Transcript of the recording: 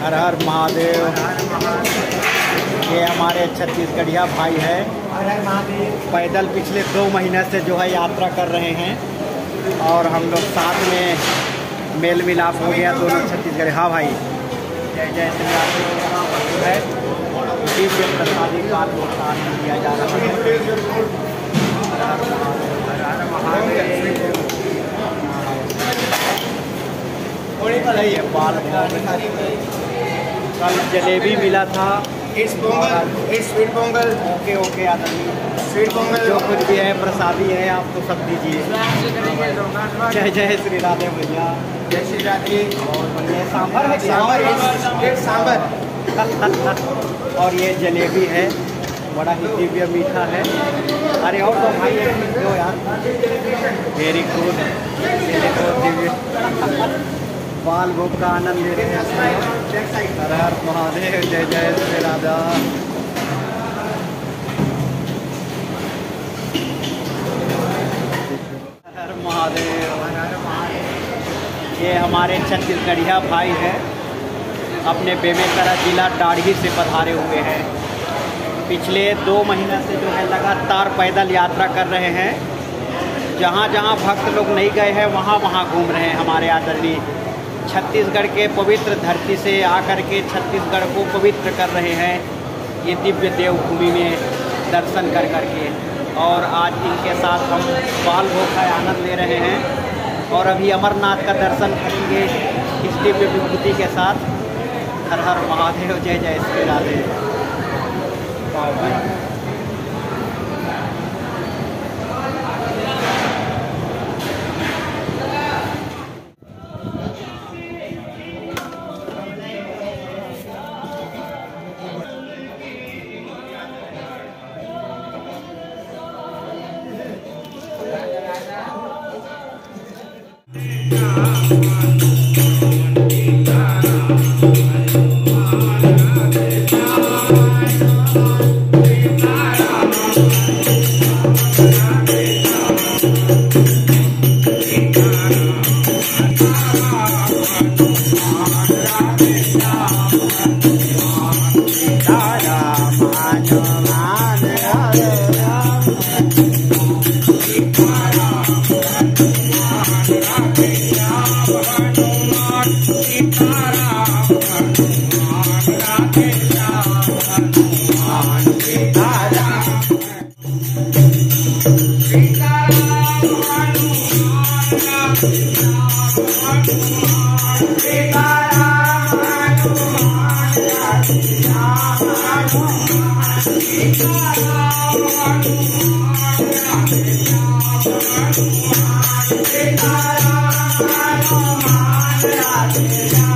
हर हर महादेव। ये हमारे छत्तीसगढ़िया भाई है, पैदल पिछले 2 महीने से जो है यात्रा कर रहे हैं और हम लोग साथ में मेल मिलाप हो गया दोनों छत्तीसगढ़। हाँ भाई, जय जय श्री राम है। इसी से प्रसादी काल को साथ दिया जा रहा है। ये बाल कल जलेबी मिला था। It's Pongal, it's sweet Pongal. Okay okay आदमी, स्वीट पोंगल जो कुछ भी है प्रसादी है, आप तो सब दीजिए। जय जय श्री राधे भैया, जय श्री राधे। और ये सांभर है, सांभर और ये जलेबी है, बड़ा ही दिव्य मीठा है। अरे और तो भाई दो यार, वेरी गुड। दिव्य बाल भोग का आनंद ले रहे हैं। हर हर महादेव, जय जय श्री राधा। हर महादेव, हर हर महादेव। ये हमारे छत्तीसगढ़िया भाई है, अपने बेमेतरा जिला डाढ़ी से पधारे हुए हैं। पिछले 2 महीने से जो है लगातार पैदल यात्रा कर रहे हैं। जहाँ जहाँ भक्त लोग नहीं गए हैं वहाँ वहाँ घूम रहे हैं। हमारे आदरणीय छत्तीसगढ़ के पवित्र धरती से आकर के छत्तीसगढ़ को पवित्र कर रहे हैं, ये दिव्य देवभूमि में दर्शन कर करके। और आज इनके साथ हम बाल भोग का आनंद ले रहे हैं और अभी अमरनाथ का दर्शन करेंगे इस दिव्य विभूति के साथ। हर हर महादेव, जय जय श्री राधे। Radhe